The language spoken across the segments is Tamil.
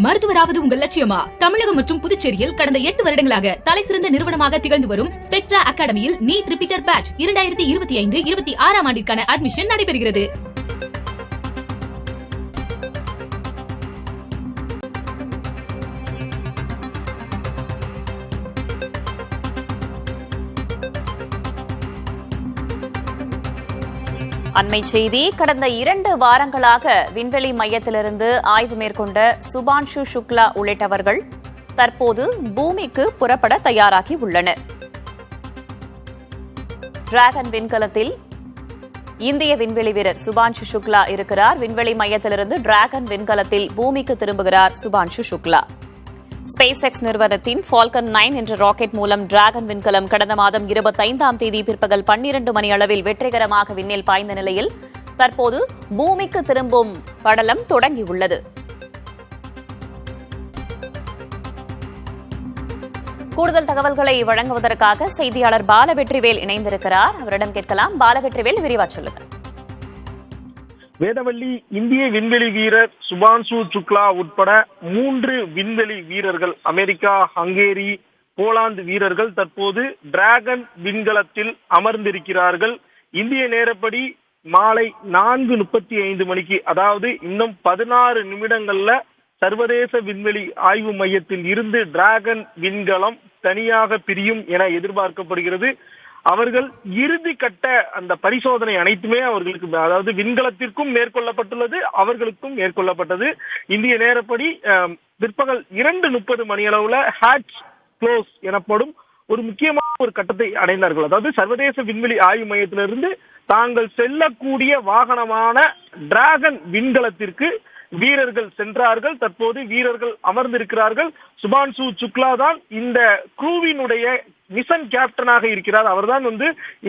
மருத்துவராவது உங்கள் லட்சியமா? தமிழகம் மற்றும் புதுச்சேரியில் கடந்த 8 வருடங்களாக தலைசிறந்த நிறுவனமாக திகழ்ந்து வரும் ஸ்பெக்ட்ரா அகாடமியில் நீட் ரிப்பீட்டர் பேட்ச் 2025-26 ஆண்டிற்கான அட்மிஷன் நடைபெறுகிறது. அண்மை செய்தி. கடந்த 2 வாரங்களாக விண்வெளி மையத்திலிருந்து ஆய்வு மேற்கொண்ட சுபான்ஷு சுக்லா உள்ளிட்டவர்கள் தற்போது பூமிக்கு புறப்பட தயாராகி உள்ளனர். டிராகன் விண்கலத்தில் இந்திய விண்வெளி வீரர் சுபான்ஷு சுக்லா இருக்கிறார். விண்வெளி மையத்திலிருந்து டிராகன் விண்கலத்தில் பூமிக்கு திரும்புகிறார் சுபான்ஷு சுக்லா. ஸ்பேஸ் எக்ஸ் நிறுவனத்தின் ஃபால்கன் 9 என்ற ராக்கெட் மூலம் டிராகன் விண்கலம் கடந்த மாதம் 25ஆம் தேதி பிற்பகல் 12 மணி அளவில் வெற்றிகரமாக விண்ணில் பாய்ந்த நிலையில் தற்போது பூமிக்கு திரும்பும் படலம் தொடங்கியுள்ளது. கூடுதல் தகவல்களை வழங்குவதற்காக செய்தியாளர் பாலவெற்றிவேல் இணைந்திருக்கிறார். அவரிடம் கேட்கலாம். பாலவெற்றிவேல், விரிவா சொல்லுங்கள். வேதவள்ளி, இந்திய விண்வெளி வீரர் சுபான்ஷு சுக்லா உட்பட 3 விண்வெளி வீரர்கள், அமெரிக்கா, ஹங்கேரி, போலாந்து வீரர்கள் தற்போது டிராகன் விண்கலத்தில் அமர்ந்திருக்கிறார்கள். இந்திய நேரப்படி மாலை 4:35 மணிக்கு, அதாவது இன்னும் 16 நிமிடங்கள்ல சர்வதேச விண்வெளி ஆய்வு மையத்தில் இருந்து டிராகன் விண்கலம் தனியாக பிரியும் என எதிர்பார்க்கப்படுகிறது. அவர்கள் இறுதி கட்ட அந்த பரிசோதனை அனைத்துமே அவர்களுக்கு, அதாவது விண்கலத்திற்கும் மேற்கொள்ளப்பட்டுள்ளது, அவர்களுக்கும் மேற்கொள்ளப்பட்டது. இந்திய நேரப்படி பிற்பகல் 2:30 மணி அளவுல ஹேட்ச் க்ளோஸ் எனப்படும் ஒரு முக்கியமான ஒரு கட்டத்தை அடைந்தார்கள். அதாவது சர்வதேச விண்வெளி ஆய்வு மையத்திலிருந்து தாங்கள் செல்லக்கூடிய வாகனமான டிராகன் விண்கலத்திற்கு வீரர்கள் சென்றார்கள். தற்போது வீரர்கள் அமர்ந்திருக்கிறார்கள். சுபான்ஷு சுக்லா தான் இந்த குரூவினுடைய மிஷன் கேப்டனாக இருக்கிறார். அவர்தான்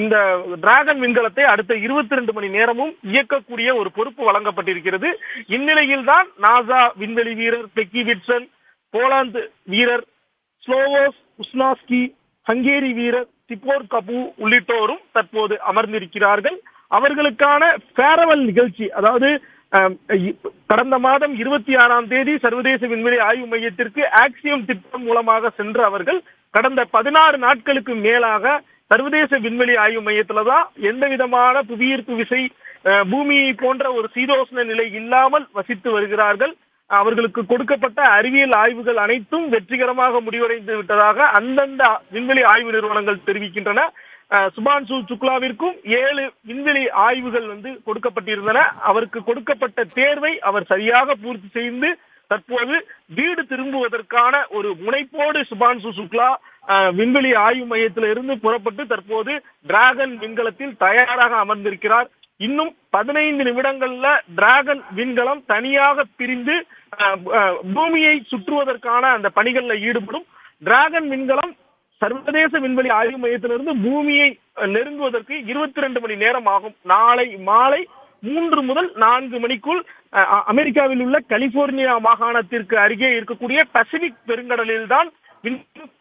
இந்த டிராகன் விண்கலத்தை அடுத்த 22 மணி நேரமும் இயக்கக்கூடிய ஒரு பொறுப்பு வழங்கப்பட்டிருக்கிறது. இந்நிலையில் தான் நாசா விண்வெளி வீரர் பெக்கி விட்சன், போலாந்து வீரர் ஸ்லோவோஸ் உஸ்னாஸ்கி, ஹங்கேரி வீரர் திபோர் கபு உள்ளிட்டோரும் தற்போது அமர்ந்திருக்கிறார்கள். அவர்களுக்கான ஃபேர்வெல் நிகழ்ச்சி, அதாவது கடந்த மாதம் 26ஆம் தேதி சர்வதேச விண்வெளி ஆய்வு மையத்திற்கு ஆக்சியம் திட்டம் மூலமாக சென்ற அவர்கள் கடந்த 16 நாட்களுக்கு மேலாக சர்வதேச விண்வெளி ஆய்வு மையத்துலதான் எந்த விதமான புவியீர்ப்பு விசை, பூமியை போன்ற ஒரு சீதோஷ்ண நிலை இல்லாமல் வசித்து வருகிறார்கள். அவர்களுக்கு கொடுக்கப்பட்ட அறிவியல் ஆய்வுகள் அனைத்தும் வெற்றிகரமாக முடிவடைந்து விட்டதாக அந்தந்த விண்வெளி ஆய்வு நிறுவனங்கள் தெரிவிக்கின்றன. சுபான்ஷு சுக்லாவிற்கும் 7 விண்வெளி ஆய்வுகள் கொடுக்கப்பட்டிருந்தன. அவருக்கு கொடுக்கப்பட்ட தேர்வை அவர் சரியாக பூர்த்தி செய்து தற்போது வீடு திரும்புவதற்கான ஒரு முனைப்போடு சுபான்ஷு சுக்லா விண்வெளி ஆய்வு மையத்திலிருந்து புறப்பட்டு தற்போது டிராகன் விண்கலத்தில் தயாராக அமர்ந்திருக்கிறார். இன்னும் 15 நிமிடங்கள்ல டிராகன் விண்கலம் தனியாக பிரிந்து பூமியை சுற்றுவதற்கான அந்த பணிகள்ல ஈடுபடும். டிராகன் விண்கலம் சர்வதேச விண்வெளி ஆய்வு மையத்திலிருந்து பூமியை நெருங்குவதற்கு 22 மணி நேரம் ஆகும். நாளை மாலை 3 முதல் 4 மணிக்குள் அமெரிக்காவில் உள்ள கலிபோர்னியா மாகாணத்திற்கு அருகே இருக்கக்கூடிய பசிபிக் பெருங்கடலில் தான்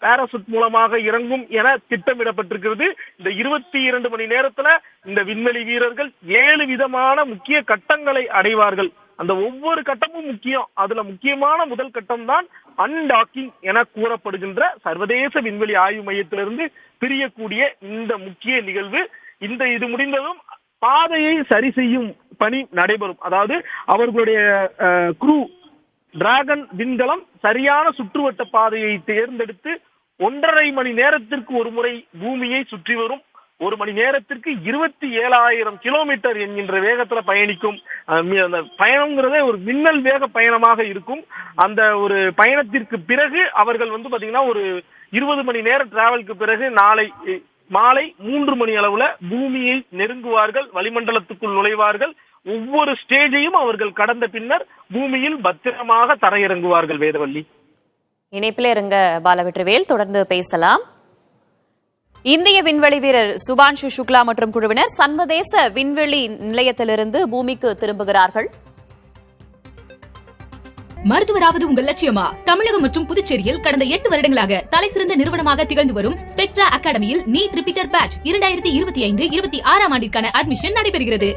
பாராசூட் மூலமாக இறங்கும் என திட்டமிடப்பட்டிருக்கிறது. இந்த 22 மணி நேரத்துல இந்த விண்வெளி வீரர்கள் 7 விதமான முக்கிய கட்டங்களை அடைவார்கள். அந்த ஒவ்வொரு கட்டமும் முக்கியம். அதுல முக்கியமான முதல் கட்டம் தான் அன்டாக்கிங் என கூறப்படுகின்ற சர்வதேச விண்வெளி ஆய்வு மையத்திலிருந்து பிரியக்கூடிய இந்த முக்கிய நிகழ்வு. இது முடிந்ததும் பாதையை சரி செய்யும் பணி நடைபெறும். அதாவது அவர்களுடைய குரூ டிராகன் விண்கலம் சரியான சுற்றுவட்ட பாதையை தேர்ந்தெடுத்து 1.5 மணி நேரத்திற்கு ஒரு முறை பூமியை சுற்றி வரும். 1 மணி நேரத்திற்கு 27,000 கிலோமீட்டர் என்கின்ற வேகத்துல பயணிக்கும். அந்த பயணம்ங்கிறதே ஒரு மின்னல் வேக பயணமாக இருக்கும். அந்த ஒரு பயணத்திற்கு பிறகு அவர்கள் பாத்தீங்கன்னா ஒரு 20 மணி நேரம் டிராவலுக்கு பிறகு நாளை மாலை 3 மணி அளவுல பூமியை நெருங்குவார்கள், வளிமண்டலத்துக்குள் நுழைவார்கள். ஒவ்வொரு ஸ்டேஜையும் அவர்கள் கடந்த பின்னர் பூமியில் பத்திரமாக தரையிறங்குவார்கள். வேதவள்ளி, இணைப்பில் இருங்க பாலவெற்றிவேல், தொடர்ந்து பேசலாம். இந்திய விண்வெளி வீரர் சுபான்ஷு சுக்லா மற்றும் குழுவினர் சர்வதேச விண்வெளி நிலையத்திலிருந்து பூமிக்கு திரும்புகிறார்கள். மருத்துவராவது உங்கள் லட்சியமா? தமிழகம் மற்றும் புதுச்சேரியில் கடந்த 8 வருடங்களாக தலைசிறந்த நிறுவனமாக திகழ்ந்து வரும் ஸ்பெக்ட்ரா அகாடமியில் நீட் ரிப்பீட்டர் பேட்ச் 2025-26 ஆண்டிற்கான அட்மிஷன் நடைபெறுகிறது.